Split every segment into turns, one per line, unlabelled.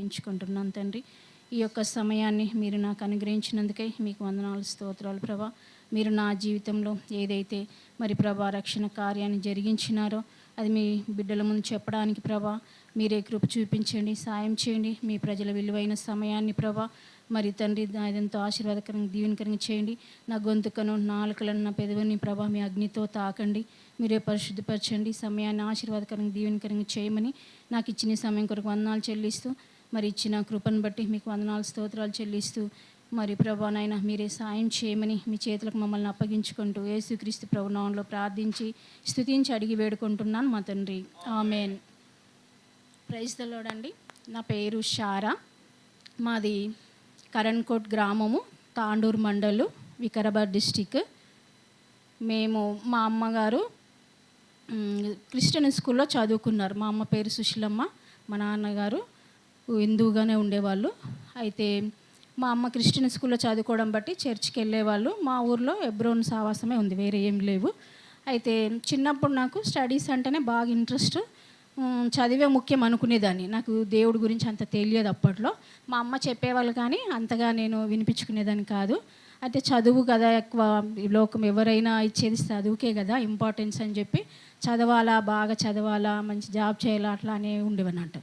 ఎంచుకుంటున్నాను తండ్రి. ఈ యొక్క సమయాన్ని మీరు నాకు అనుగ్రహించినందుకై మీకు వందనాలు, స్తోత్రాలు ప్రభా. మీరు నా జీవితంలో ఏదైతే మరి ప్రభా రక్షణ కార్యాన్ని జరిగించినారో అది మీ బిడ్డల ముందు చెప్పడానికి ప్రభా మీరే కృప చూపించండి, సాయం చేయండి. మీ ప్రజల విలువైన సమయాన్ని ప్రభా మరి తండ్రి అదంతో ఆశీర్వాదకరంగా దీవెనకరంగా చేయండి. నా గొంతుకను, నాలుకలను, నా పెదవిని ప్రభా మీ అగ్నితో తాకండి. మీరే పరిశుద్ధపరచండి. సమయాన్ని ఆశీర్వాదకరంగా దీవెనకరంగా చేయమని నాకు ఇచ్చిన సమయం కొరకు వందనాలు చెల్లిస్తూ మరి ఇచ్చిన కృపను బట్టి మీకు వందనాలు, స్తోత్రాలు చెల్లిస్తూ మరి ప్రభా నాయన మీరే సాయం చేయమని మీ చేతులకు మమ్మల్ని అప్పగించుకుంటూ యేసుక్రీస్తు ప్రభు నామములో ప్రార్థించి స్తుతించి అడిగి వేడుకుంటున్నాను మా తండ్రి, ఆమేన్. ప్రైజ్ ది లార్డ్ అండి. నా పేరు షారా. మాది కరణ్కోట్ గ్రామము, తాండూరు మండలు, వికారాబాద్ డిస్టిక్. మేము మా అమ్మగారు క్రిస్టియన్ స్కూల్లో చదువుకున్నారు. మా అమ్మ పేరు సుశీలమ్మ, మా నాన్నగారు హిందువుగానే ఉండేవాళ్ళు. అయితే మా అమ్మ క్రిస్టియన్ స్కూల్లో చదువుకోవడం బట్టి చర్చికి వెళ్ళేవాళ్ళు. మా ఊర్లో ఎబ్రోన్ సావాసమే ఉంది, వేరే ఏం లేవు. అయితే చిన్నప్పుడు నాకు స్టడీస్ అంటేనే బాగా ఇంట్రెస్ట్. చదివే ముఖ్యం అనుకునేదాన్ని. నాకు దేవుడి గురించి అంత తెలియదు అప్పట్లో. మా అమ్మ చెప్పేవాళ్ళు కానీ అంతగా నేను వినిపించుకునేదాన్ని కాదు. అయితే చదువు కదా ఎక్కువ, లోకం ఎవరైనా ఇచ్చేది చదువుకే కదా ఇంపార్టెన్స్ అని చెప్పి చదవాలా, బాగా చదవాలా, మంచి జాబ్ చేయాలా అట్లా అనే ఉండేవన్నట్టు.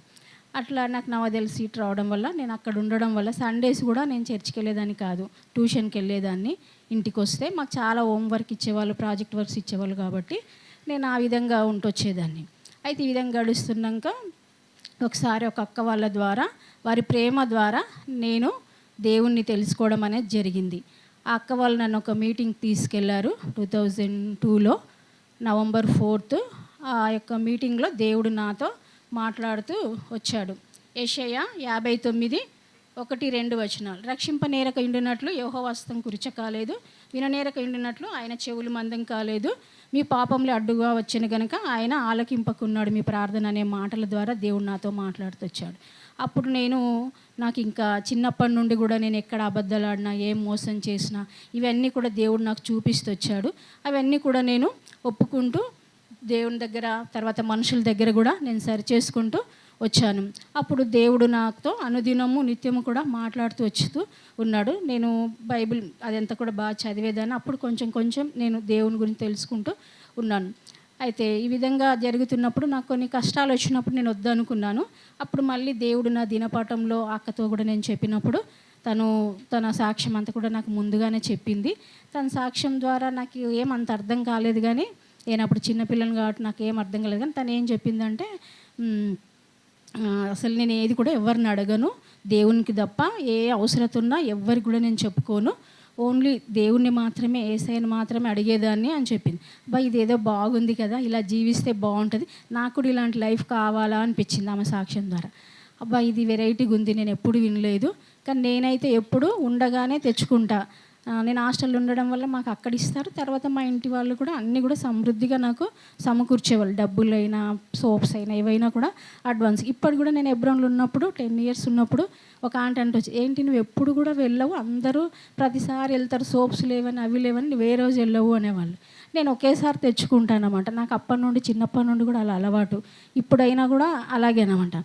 అట్లా నాకు నవోదయ సీట్ రావడం వల్ల నేను అక్కడ ఉండడం వల్ల సండేస్ కూడా నేను చర్చికి వెళ్ళేదాన్ని కాదు, ట్యూషన్కి వెళ్ళేదాన్ని. ఇంటికి వస్తే మాకు చాలా హోంవర్క్ ఇచ్చేవాళ్ళు, ప్రాజెక్ట్ వర్క్స్ ఇచ్చేవాళ్ళు కాబట్టి నేను ఆ విధంగా ఉంటొచ్చేదాన్ని. అయితే ఈ విధంగా గడుస్తున్నాక ఒకసారి ఒక అక్క వాళ్ళ ద్వారా, వారి ప్రేమ ద్వారా నేను దేవుణ్ణి తెలుసుకోవడం అనేది జరిగింది. ఆ అక్క వాళ్ళు నన్ను ఒక మీటింగ్ తీసుకెళ్లారు 2002లో నవంబర్ 4th. ఆ యొక్క మీటింగ్లో దేవుడు నాతో మాట్లాడుతూ వచ్చాడు. యెషయా 59:1-2 రక్షింపనేరక ఉండినట్లు యెహోవా హస్తం కురుచ కాలేదు, విననేరక ఉండినట్లు ఆయన చెవులు మందం కాలేదు. మీ పాపంలో అడ్డుగా వచ్చిన గనుక ఆయన ఆలకింపకున్నాడు మీ ప్రార్థన అనే మాటల ద్వారా దేవుడు నాతో మాట్లాడుతూ వచ్చాడు. అప్పుడు నాకు ఇంకా చిన్నప్పటి నుండి కూడా నేను ఎక్కడ అబద్ధాలు ఆడినా, ఏం మోసం చేసినా ఇవన్నీ కూడా దేవుడు నాకు చూపిస్తూ వచ్చాడు. అవన్నీ కూడా నేను ఒప్పుకుంటూ దేవుని దగ్గర, తర్వాత మనుషుల దగ్గర కూడా నేను సరి చేసుకుంటూ వచ్చాను. అప్పుడు దేవుడు నాతో అనుదినము నిత్యము కూడా మాట్లాడుతూ వచ్చుతూ ఉన్నాడు. నేను బైబిల్ అదంతా కూడా బాగా చదివేదాన్ని. అప్పుడు కొంచెం కొంచెం నేను దేవుని గురించి తెలుసుకుంటూ ఉన్నాను. అయితే ఈ విధంగా జరుగుతున్నప్పుడు నాకు కొన్ని కష్టాలు వచ్చినప్పుడు నేను వద్దనుకున్నాను. అప్పుడు మళ్ళీ దేవుడు నా దినపాఠంలో అక్కతో కూడా నేను చెప్పినప్పుడు తన సాక్ష్యం అంతా కూడా నాకు ముందుగానే చెప్పింది. తన సాక్ష్యం ద్వారా నాకు ఏమంత అర్థం కాలేదు, కానీ నేను అప్పుడు చిన్నపిల్లని కాబట్టి నాకు ఏం అర్థం కాలేదు. కానీ తను ఏం చెప్పిందంటే, అసలు నేను ఏది కూడా ఎవరిని అడగను, దేవునికి తప్ప ఏ అవసరత ఉన్నా ఎవరికి కూడా నేను చెప్పుకోను, ఓన్లీ దేవుణ్ణి మాత్రమే, యేసయ్యని మాత్రమే అడిగేదాన్ని అని చెప్పింది. ఇదేదో బాగుంది కదా, ఇలా జీవిస్తే బాగుంటుంది, నాకు కూడా ఇలాంటి లైఫ్ కావాలా అనిపించింది ఆమె సాక్ష్యం ద్వారా. ఇది వెరైటీగా ఉంది, నేను ఎప్పుడు వినలేదు. కానీ నేనైతే ఎప్పుడు ఉండగానే తెచ్చుకుంటా. నేను హాస్టల్లో ఉండడం వల్ల మాకు అక్కడ ఇస్తారు. తర్వాత మా ఇంటి వాళ్ళు కూడా అన్నీ కూడా సమృద్ధిగా నాకు సమకూర్చేవాళ్ళు. డబ్బులైనా, సోప్స్ అయినా, ఏవైనా కూడా అడ్వాన్స్. ఇప్పుడు కూడా నేను ఎబ్రోన్లో ఉన్నప్పుడు 10 years ఉన్నప్పుడు ఒక ఆంటీ అంటొచ్చు, ఏంటి నువ్వు ఎప్పుడు కూడా వెళ్ళవు, అందరూ ప్రతిసారి వెళ్తారు, సోప్స్ లేవని అవి లేవని నువ్వు ఏ రోజు వెళ్ళవు అనేవాళ్ళు. నేను ఒకేసారి తెచ్చుకుంటానమాట. నాకు చిన్నప్పటి నుండి కూడా అలా అలవాటు. ఇప్పుడైనా కూడా అలాగేనమాట.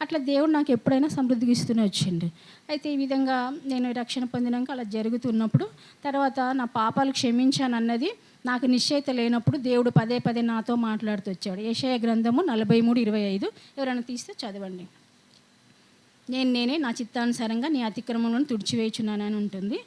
అట్లా దేవుడు నాకు ఎప్పుడైనా సమృద్ధిగా ఇస్తూనే వచ్చిండు. అయితే ఈ విధంగా నేను రక్షణ పొందినాక అలా జరుగుతున్నప్పుడు, తర్వాత నా పాపాలు క్షమించానన్నది నాకు నిశ్చయిత లేనప్పుడు దేవుడు పదే పదే నాతో మాట్లాడుతూ వచ్చాడు. యెషయా గ్రంథము 43:25 ఎవరైనా తీస్తే చదవండి. నేనే నా చిత్తానుసారంగా నీ అతిక్రమములను తుడిచివేయుచున్నానని ఉంటుంది.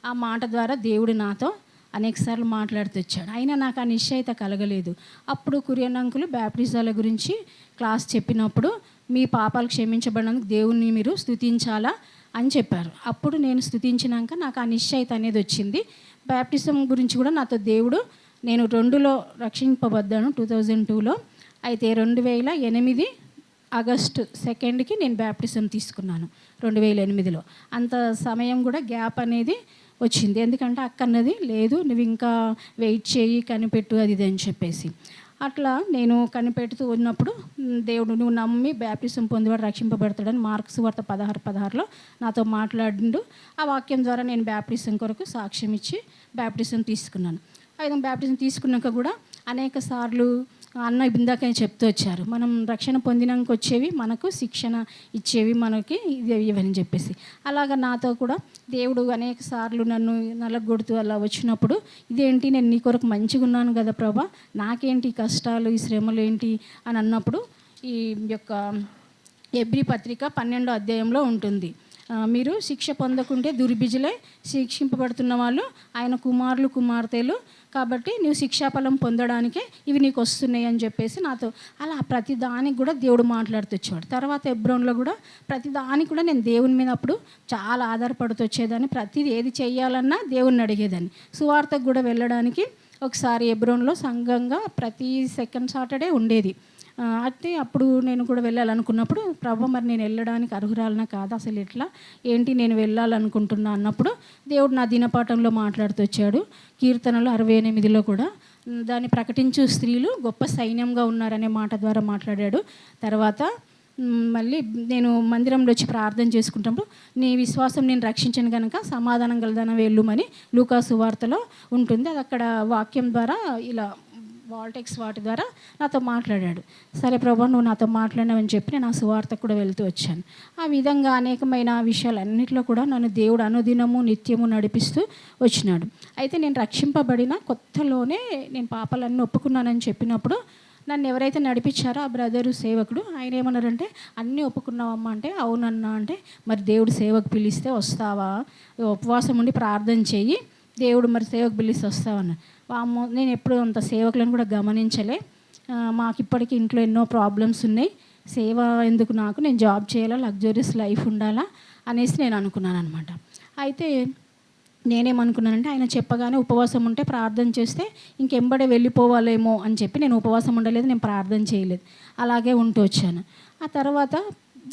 ఆ మాట ద్వారా దేవుడు నాతో అనేకసార్లు మాట్లాడుతూ వచ్చాడు. అయినా నాకు ఆ నిశ్చయిత కలగలేదు. అప్పుడు కురియన్ అంకులు బ్యాప్టిజాల గురించి క్లాస్ చెప్పినప్పుడు, మీ పాపాలు క్షమించబడినందుకు దేవుణ్ణి మీరు స్తుతించాలా అని చెప్పారు. అప్పుడు నేను స్తుతించినాక నాకు ఆ నిశ్చయిత అనేది వచ్చింది. బ్యాప్టిజం గురించి కూడా నాతో దేవుడు, నేను 2లో రక్షింపబడ్డాను 2002లో. అయితే 2008 ఆగస్టు 2కి నేను బ్యాప్టిజం తీసుకున్నాను 2008లో. అంత సమయం కూడా గ్యాప్ అనేది వచ్చింది. ఎందుకంటే అక్క అన్నది, లేదు నువ్వు ఇంకా వెయిట్ చేయి, కనిపెట్టు అది ఇది అని చెప్పేసి. అట్లా నేను కనిపెడుతూ ఉన్నప్పుడు దేవుడు, నువ్వు నమ్మి బ్యాప్టిజం పొందేవాడు రక్షింపబడతాడని మార్కు సువార్త 16:16లో నాతో మాట్లాడిండు. ఆ వాక్యం ద్వారా నేను బ్యాప్టిజం కొరకు సాక్ష్యం ఇచ్చి బ్యాప్టిజం తీసుకున్నాను. ఆ విధంగా బ్యాప్టిజం తీసుకున్నాక కూడా అనేక సార్లు అన్న ఇందాక చెప్తూ వచ్చారు, మనం రక్షణ పొందినాక వచ్చేవి మనకు శిక్షణ ఇచ్చేవి మనకి ఇవని చెప్పేసి. అలాగా నాతో కూడా దేవుడు అనేక సార్లు నన్ను నలగొడుతూ అలా వచ్చినప్పుడు, ఇదేంటి నేను నీ కొరకు మంచిగా ఉన్నాను కదా ప్రభా, నాకేంటి కష్టాలు ఈ శ్రమలు ఏంటి అని అన్నప్పుడు ఈ యొక్క హెబ్రీ పత్రిక 12వ అధ్యాయంలో ఉంటుంది. మీరు శిక్ష పొందకుంటే దుర్బిజులై శిక్షింపబడుతున్న వాళ్ళు ఆయన కుమారులు కుమార్తెలు, కాబట్టి నువ్వు శిక్షాఫలం పొందడానికే ఇవి నీకు వస్తున్నాయి అని చెప్పేసి నాతో అలా ప్రతి దానికి కూడా దేవుడు మాట్లాడుతూ వచ్చేవాడు. తర్వాత హెబ్రోన్లో కూడా ప్రతి దానికి కూడా నేను దేవుని మీద అప్పుడు చాలా ఆధారపడుతూ వచ్చేదాన్ని. ప్రతిది ఏది చేయాలన్నా దేవుణ్ణి అడిగేదాన్ని. సువార్తకు కూడా వెళ్ళడానికి ఒకసారి హెబ్రోన్లో సంఘంగా ప్రతి సెకండ్ సాటర్డే ఉండేది. అయితే అప్పుడు నేను కూడా వెళ్ళాలనుకున్నప్పుడు, ప్రభు మరి నేను వెళ్ళడానికి అర్హురాలనా కాదు, అసలు ఎట్లా ఏంటి నేను వెళ్ళాలనుకుంటున్నా అన్నప్పుడు దేవుడు నా దినపాఠంలో మాట్లాడుతూ వచ్చాడు. కీర్తనలు 68లో కూడా దాన్ని ప్రకటించు స్త్రీలు గొప్ప సైన్యంగా ఉన్నారనే మాట ద్వారా మాట్లాడాడు. తర్వాత మళ్ళీ నేను మందిరంలో వచ్చి ప్రార్థన చేసుకుంటాము, నీ విశ్వాసం నేను రక్షించను కనుక సమాధానం గలదన వెళ్ళుమని లూకా సువార్తలో ఉంటుంది. అది అక్కడ వాక్యం ద్వారా ఇలా వాల్టెక్స్ వాటి ద్వారా నాతో మాట్లాడాడు. సరే ప్రభా నువ్వు నాతో మాట్లాడినావని చెప్పి నేను ఆ సువార్తకు కూడా వెళ్తూ వచ్చాను. ఆ విధంగా అనేకమైన విషయాలన్నింటిలో కూడా నన్ను దేవుడు అనుదినము నిత్యము నడిపిస్తూ వచ్చినాడు. అయితే నేను రక్షింపబడిన కొత్తలోనే నేను పాపాలన్నీ ఒప్పుకున్నానని చెప్పినప్పుడు నన్ను ఎవరైతే నడిపించారో ఆ బ్రదరు సేవకుడు ఆయన ఏమన్నారంటే, అన్నీ ఒప్పుకున్నావమ్మా అంటే అవునన్నా. అంటే మరి దేవుడు సేవకు పిలిస్తే వస్తావా, ఉపవాసం ఉండి ప్రార్థన చెయ్యి, దేవుడు మరి సేవకు పిలిస్తే వస్తావన్నా. నేను ఎప్పుడు అంత సేవకులను కూడా గమనించలే. మాకు ఇప్పటికీ ఇంట్లో ఎన్నో ప్రాబ్లమ్స్ ఉన్నాయి, సేవ ఎందుకు నాకు, నేను జాబ్ చేయాలా, లగ్జరీస్ లైఫ్ ఉండాలా అనేసి నేను అనుకున్నాను అనమాట. అయితే నేనేమనుకున్నానంటే ఆయన చెప్పగానే ఉపవాసం ఉంటే ప్రార్థన చేస్తే ఇంకెంబడే వెళ్ళిపోవాలేమో అని చెప్పి నేను ఉపవాసం ఉండలేదు, నేను ప్రార్థన చేయలేదు, అలాగే ఉంటూ వచ్చాను. ఆ తర్వాత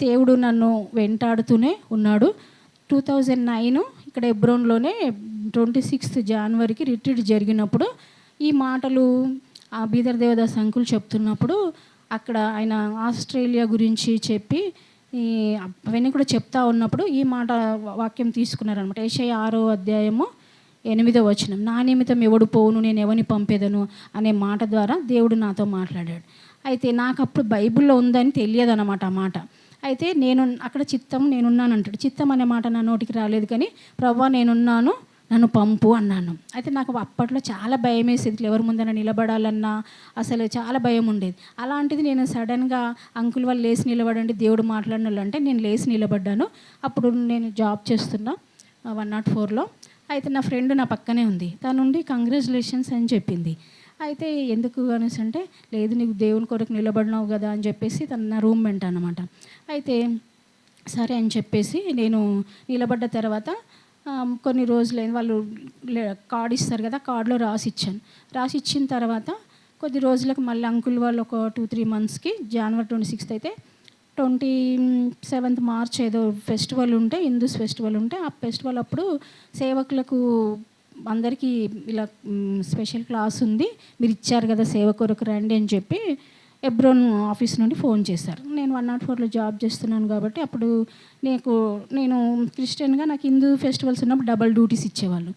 దేవుడు నన్ను వెంటాడుతూనే ఉన్నాడు. 2009 ఇక్కడ హెబ్రోన్లోనే 26 జనవరికి రిట్రీట్ జరిగినప్పుడు ఈ మాటలు ఆ బీదర్ దేవదాస్ అంకుల్ చెప్తున్నప్పుడు అక్కడ ఆయన ఆస్ట్రేలియా గురించి చెప్పి అవన్నీ కూడా చెప్తా ఉన్నప్పుడు ఈ మాట వాక్యం తీసుకున్నారనమాట. యెషయా 6వ అధ్యాయము 8వ వచనం, నా నిమిత్తం ఎవడు పోవును నేను ఎవరిని పంపేదను అనే మాట ద్వారా దేవుడు నాతో మాట్లాడాడు. అయితే నాకు అప్పుడు బైబిల్లో ఉందని తెలియదు అన్నమాట ఆ మాట. అయితే నేను అక్కడ చిత్తం నేనున్నాను అంటాడు. చిత్తం అనే మాట నా నోటికి రాలేదు, కానీ ప్రభువా నేనున్నాను నన్ను పంపు అన్నాను. అయితే నాకు అప్పట్లో చాలా భయం వేసేది, ఎవరి ముందర నిలబడాలన్నా అసలు చాలా భయం ఉండేది. అలాంటిది నేను సడన్గా అంకుల్ వాళ్ళు లేచి నిలబడండి దేవుడు మాట్లాడిన అంటే నేను లేచి నిలబడ్డాను. అప్పుడు నేను జాబ్ చేస్తున్నా 104లో. అయితే నా ఫ్రెండ్ నా పక్కనే ఉంది, తనుండి కంగ్రాచులేషన్స్ అని చెప్పింది. అయితే ఎందుకు అనేసి అంటే, లేదు నీకు దేవుని కొరకు నిలబడినావు కదా అని చెప్పేసి తన నా రూమ్మేట్ అనమాట. అయితే సరే అని చెప్పేసి నేను నిలబడ్డ తర్వాత కొన్ని రోజులైన వాళ్ళు కార్డు ఇస్తారు కదా, కార్డులో రాసిచ్చాను. రాసిచ్చిన తర్వాత కొద్ది రోజులకు మళ్ళీ అంకుల్ వాళ్ళు ఒక 2-3 మంత్స్కి జనవరి 26 అయితే 27 మార్చ్ ఏదో ఫెస్టివల్ ఉంటే, హిందూస్ ఫెస్టివల్ ఉంటే, ఆ ఫెస్టివల్ అప్పుడు సేవకులకు అందరికీ ఇలా స్పెషల్ క్లాస్ ఉంది, మీరు ఇచ్చారు కదా సేవ కొరకు రండి అని చెప్పి హెబ్రోన్ ఆఫీస్ నుండి ఫోన్ చేశారు. నేను 104లో జాబ్ చేస్తున్నాను కాబట్టి అప్పుడు నేను క్రిస్టియన్గా నాకు హిందూ ఫెస్టివల్స్ ఉన్నప్పుడు డబల్ డ్యూటీస్ ఇచ్చేవాళ్ళు.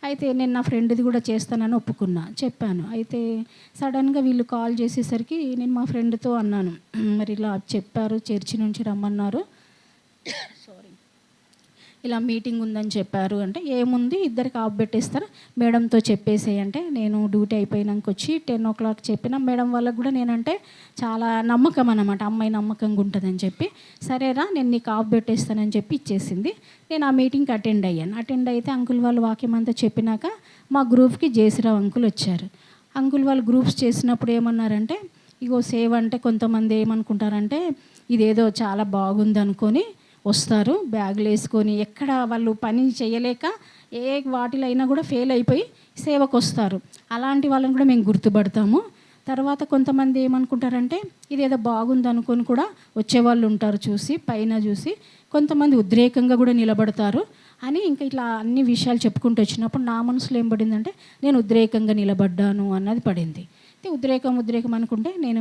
అయితే నేను నా ఫ్రెండ్ది కూడా చేస్తానని ఒప్పుకున్నా, చెప్పాను. అయితే సడన్గా వీళ్ళు కాల్ చేసేసరికి నేను మా ఫ్రెండ్తో అన్నాను, మరి ఇలా చెప్పారు చర్చి నుంచి రమ్మన్నారు, ఇలా మీటింగ్ ఉందని చెప్పారు అంటే, ఏముంది ఇద్దరికి ఆఫ్ పెట్టేస్తారు మేడంతో చెప్పేసేయంటే, నేను డ్యూటీ అయిపోయినాక వచ్చి 10 o'clock చెప్పిన మేడం వాళ్ళకు కూడా నేనంటే చాలా నమ్మకం అన్నమాట, అమ్మాయి నమ్మకంగా ఉంటుందని చెప్పి, సరేరా నేను నీకు ఆఫ్ పెట్టేస్తానని చెప్పి ఇచ్చేసింది. నేను ఆ మీటింగ్కి అటెండ్ అయ్యాను. అటెండ్ అయితే అంకుల్ వాళ్ళు వాక్యం అంతా చెప్పినాక మా గ్రూప్కి జేసీరావు అంకుల్ వచ్చారు. అంకుల్ వాళ్ళు గ్రూప్స్ చేసినప్పుడు ఏమన్నారంటే, ఇగో సేవ్ అంటే కొంతమంది ఏమనుకుంటారంటే ఇదేదో చాలా బాగుంది అనుకొని వస్తారు, బ్యాగులు వేసుకొని, ఎక్కడ వాళ్ళు పని చేయలేక ఏ వాటిలో అయినా కూడా ఫెయిల్ అయిపోయి సేవకు వస్తారు. అలాంటి వాళ్ళని కూడా మేము గుర్తుపడతాము. తర్వాత కొంతమంది ఏమనుకుంటారంటే ఇదేదో బాగుంది అనుకొని కూడా వచ్చేవాళ్ళు ఉంటారు, చూసి పైన చూసి కొంతమంది ఉద్రేకంగా కూడా నిలబడతారు అని ఇంకా ఇట్లా అన్ని విషయాలు చెప్పుకుంటూ వచ్చినప్పుడు నా మనసులో ఏం పడిందంటే, నేను ఉద్రేకంగా నిలబడ్డాను అన్నది పడింది. ఉద్రేకం అనుకుంటే నేను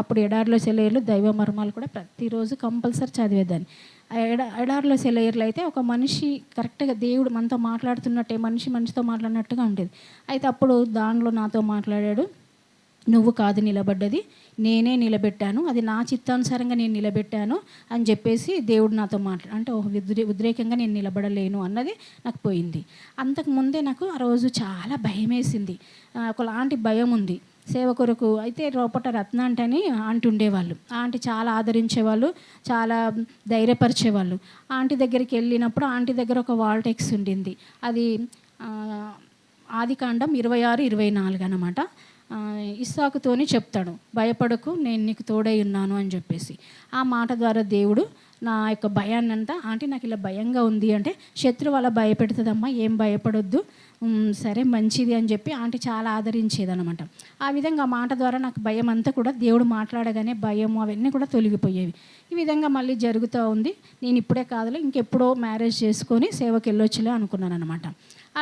అప్పుడు ఎడారిలో సెలయర్లు దైవ మర్మాలు కూడా ప్రతిరోజు కంపల్సరీ చదివేదాన్ని. ఎడారిలో సెలయర్లు అయితే ఒక మనిషి కరెక్ట్గా దేవుడు మనతో మాట్లాడుతున్నట్టే, మనిషితో మాట్లాడినట్టుగా ఉండేది. అయితే అప్పుడు దానిలో నాతో మాట్లాడాడు, నువ్వు కాదు నిలబడ్డది, నేనే నిలబెట్టాను, అది నా చిత్తానుసారంగా నేను నిలబెట్టాను అని చెప్పేసి దేవుడు నాతో అంటే ఉద్రేకంగా నేను నిలబడలేను అన్నది నాకు పోయింది. అంతకుముందే నాకు ఆ రోజు చాలా భయం వేసింది, ఒకలాంటి భయం ఉంది సేవ కొరకు. అయితే లోపట రత్న అంటని ఆంటీ ఉండేవాళ్ళు. ఆంటీ చాలా ఆదరించేవాళ్ళు, చాలా ధైర్యపరిచేవాళ్ళు. ఆంటీ దగ్గరికి వెళ్ళినప్పుడు ఆంటీ దగ్గర ఒక వాల్ టెక్స్ట్ ఉండింది, అది ఆదికాండం 26-24 అన్నమాట. ఇస్సాకుతోని చెప్తాడు, భయపడకు నేను నీకు తోడై ఉన్నాను అని చెప్పేసి. ఆ మాట ద్వారా దేవుడు నా యొక్క భయాన్ని అంతా, ఆంటీ నాకు ఇలా భయంగా ఉంది అంటే, శత్రువు అలా భయపెడుతుందమ్మా, ఏం భయపడొద్దు, సరే మంచిది అని చెప్పి ఆంటీ చాలా ఆదరించేదనమాట. ఆ విధంగా ఆ మాట ద్వారా నాకు భయం అంతా కూడా దేవుడు మాట్లాడగానే భయము అవన్నీ కూడా తొలగిపోయేవి. ఈ విధంగా మళ్ళీ జరుగుతూ ఉంది. నేను ఇప్పుడే కాదులే, ఇంకెప్పుడో మ్యారేజ్ చేసుకొని సేవకి వెళ్ళొచ్చులే అనుకున్నాను అనమాట.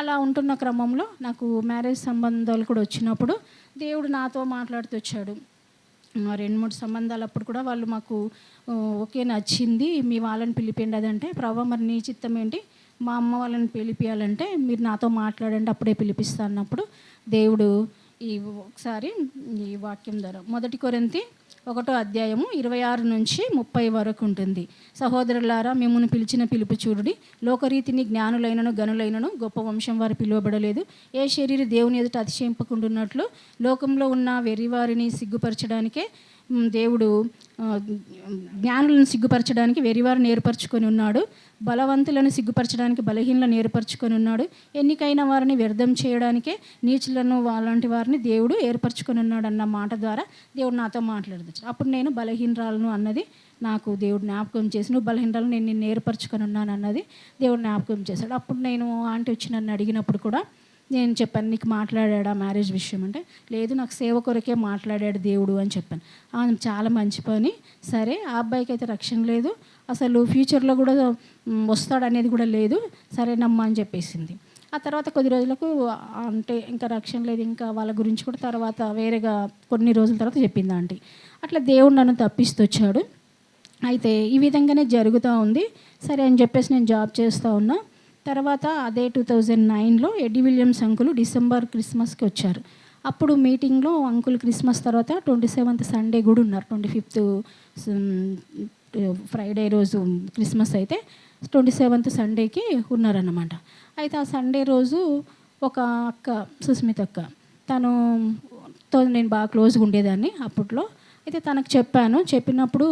అలా ఉంటున్న క్రమంలో నాకు మ్యారేజ్ సంబంధాలు కూడా వచ్చినప్పుడు దేవుడు నాతో మాట్లాడుతూ వచ్చాడు. 2-3 సంబంధాలు అప్పుడు కూడా వాళ్ళు మాకు ఓకే నచ్చింది, మీ వాళ్ళని పిలిపిండి అదంటే, ప్రభా మరి నీ చిత్తం ఏంటి, మా అమ్మ వాళ్ళని పిలిపియాలంటే మీరు నాతో మాట్లాడండి అప్పుడే పిలిపిస్తా అన్నప్పుడు దేవుడు ఒకసారి ఈ వాక్యం ద్వారా 1 కొరింథీ 1:26-30 వరకు ఉంటుంది. సహోదరులారా, మిమ్మును పిలిచిన పిలుపు చూడుడి, లోకరీతిని జ్ఞానులైనను గనులైనను గొప్ప వంశం వారు పిలువబడలేదు. ఏ శరీర దేవుని ఎదుట అతిశయింపకుండున్నట్లు లోకంలో ఉన్న వెర్రివారిని సిగ్గుపరచడానికే దేవుడు జ్ఞానులను సిగ్గుపరచడానికి వెర్రివారిని ఏర్పరచుకొని ఉన్నాడు, బలవంతులను సిగ్గుపరచడానికి బలహీనలను ఏర్పరచుకొని ఉన్నాడు, ఎన్నికైన వారిని వ్యర్థం చేయడానికే నీచులను అలాంటి వారిని దేవుడు ఏర్పరచుకొని ఉన్నాడు అన్న మాట ద్వారా దేవుడు నాతో మాట్లాడచ్చు. అప్పుడు నేను బలహీనరాలను అన్నది నాకు దేవుడు జ్ఞాపకం చేసి, నువ్వు బలహీనరాలను నేను నిన్ను ఏర్పరచుకొని ఉన్నాను అన్నది దేవుడు జ్ఞాపకం చేశాడు. అప్పుడు నేను ఆంటీ వచ్చి నన్ను అడిగినప్పుడు కూడా నేను చెప్పాను, నీకు మాట్లాడా మ్యారేజ్ విషయం అంటే, లేదు నాకు సేవ కొరకే మాట్లాడాడు దేవుడు అని చెప్పాను. చాలా మంచి పని, సరే ఆ అబ్బాయికి అయితే రక్షణ లేదు, అసలు ఫ్యూచర్లో కూడా వస్తాడనేది కూడా లేదు, సరేనమ్మా అని చెప్పేసింది. ఆ తర్వాత కొద్ది రోజులకు అంటే ఇంకా రక్షణ లేదు, ఇంకా వాళ్ళ గురించి కూడా తర్వాత వేరేగా కొన్ని రోజుల తర్వాత చెప్పింది ఆంటీ. అట్లా దేవుడు నన్ను తప్పిస్తూ వచ్చాడు. అయితే ఈ విధంగానే జరుగుతూ ఉంది. సరే అని చెప్పేసి నేను జాబ్ చేస్తూ ఉన్నా. తర్వాత అదే 2009లో ఎడ్డీ విలియమ్స్ అంకుల్ డిసెంబర్ క్రిస్మస్కి వచ్చారు. అప్పుడు మీటింగ్లో అంకుల్ క్రిస్మస్ తర్వాత 27th సండే కూడా ఉన్నారు. 25th ఫ్రైడే రోజు క్రిస్మస్ అయితే 27th సండేకి ఉన్నారన్నమాట. అయితే ఆ సండే రోజు ఒక అక్క, సుస్మిత అక్క, తనుతో నేను బాగా క్లోజ్గా ఉండేదాన్ని అప్పట్లో. అయితే తనకు చెప్పినప్పుడు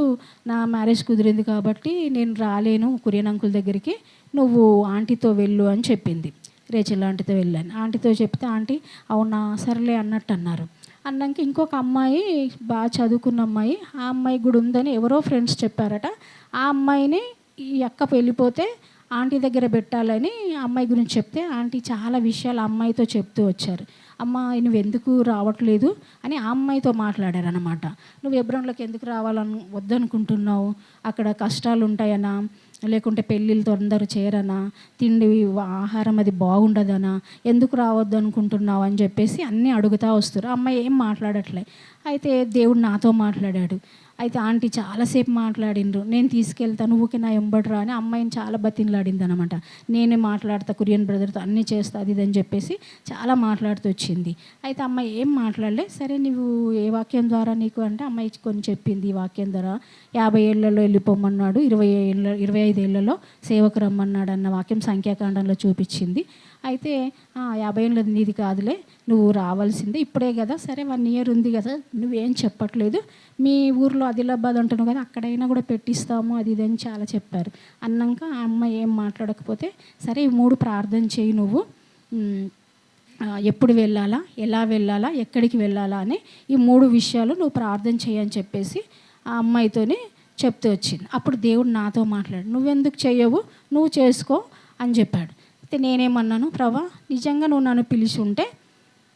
నా మ్యారేజ్ కుదిరింది కాబట్టి నేను రాలేను కురియన్ అంకుల్ దగ్గరికి, నువ్వు ఆంటీతో వెళ్ళు అని చెప్పింది. రేచల్ ఆంటీతో వెళ్ళాను. ఆంటీతో చెప్తే ఆంటీ అవునా సర్లే అన్నట్టు అన్నారు. అన్నాక ఇంకొక అమ్మాయి బాగా చదువుకున్న అమ్మాయి, ఆ అమ్మాయి కూడా ఉందని ఎవరో ఫ్రెండ్స్ చెప్పారట. ఆ అమ్మాయిని ఈ అక్క వెళ్ళిపోతే ఆంటీ దగ్గర పెట్టాలని అమ్మాయి గురించి చెప్తే ఆంటీ చాలా విషయాలు అమ్మాయితో చెప్తూ వచ్చారు. అమ్మాయి నువ్వు ఎందుకు రావట్లేదు అని ఆ అమ్మాయితో మాట్లాడారు అనమాట. నువ్వు హెబ్రోన్లోకి ఎందుకు వద్దనుకుంటున్నావు, అక్కడ కష్టాలు ఉంటాయనా, లేకుంటే పెళ్ళిళ్ళతో అందరూ చేరనా, తిండి ఆహారం అది బాగుండదనా, ఎందుకు రావద్దు అనుకుంటున్నావు అని చెప్పేసి అన్నీ అడుగుతూ వస్తారు. అమ్మాయి ఏం మాట్లాడట్లే. అయితే దేవుడు నాతో మాట్లాడాడు. అయితే ఆంటీ చాలాసేపు మాట్లాడిండ్రు, నేను తీసుకెళ్తాను ఊకే నా ఎంబడరా అని అమ్మాయిని చాలా బతిన్లాడింది అనమాట. నేనే మాట్లాడతా కురియన్ బ్రదర్తో అన్నీ చేస్తా అది ఇదని చెప్పేసి చాలా మాట్లాడుతూ వచ్చింది. అయితే అమ్మాయి ఏం మాట్లాడలే. సరే నువ్వు ఏ వాక్యం ద్వారా నీకు అంటే అమ్మాయి కొన్ని చెప్పింది. ఈ వాక్యం ద్వారా 50 ఏళ్లలో వెళ్ళిపోమన్నాడు, 25 ఏళ్లలో సేవకు రమ్మన్నాడు అన్న వాక్యం సంఖ్యాకాండంలో చూపించింది. అయితే 50 ఏళ్ళ నీది కాదులే, నువ్వు రావాల్సిందే, ఇప్పుడే కదా, సరే 1 year ఉంది కదా, నువ్వేం చెప్పట్లేదు, మీ ఊర్లో ఆదిలాబాద్ అంటున్నావు కదా అక్కడైనా కూడా పెట్టిస్తాము అది ఇది అని చాలా చెప్పారు. అన్నాక ఆ అమ్మాయి ఏం మాట్లాడకపోతే, సరే ఈ 3 ప్రార్థన చేయి, నువ్వు ఎప్పుడు వెళ్ళాలా, ఎలా వెళ్ళాలా, ఎక్కడికి వెళ్ళాలా అని ఈ 3 విషయాలు నువ్వు ప్రార్థన చేయని చెప్పేసి ఆ అమ్మాయితోనే చెప్తూ వచ్చింది. అప్పుడు దేవుడు నాతో మాట్లాడు, నువ్వెందుకు చెయ్యవు, నువ్వు చేసుకో అని చెప్పాడు. అయితే నేనేమన్నాను, ప్రభా నిజంగా నువ్వు నన్ను పిలిచి ఉంటే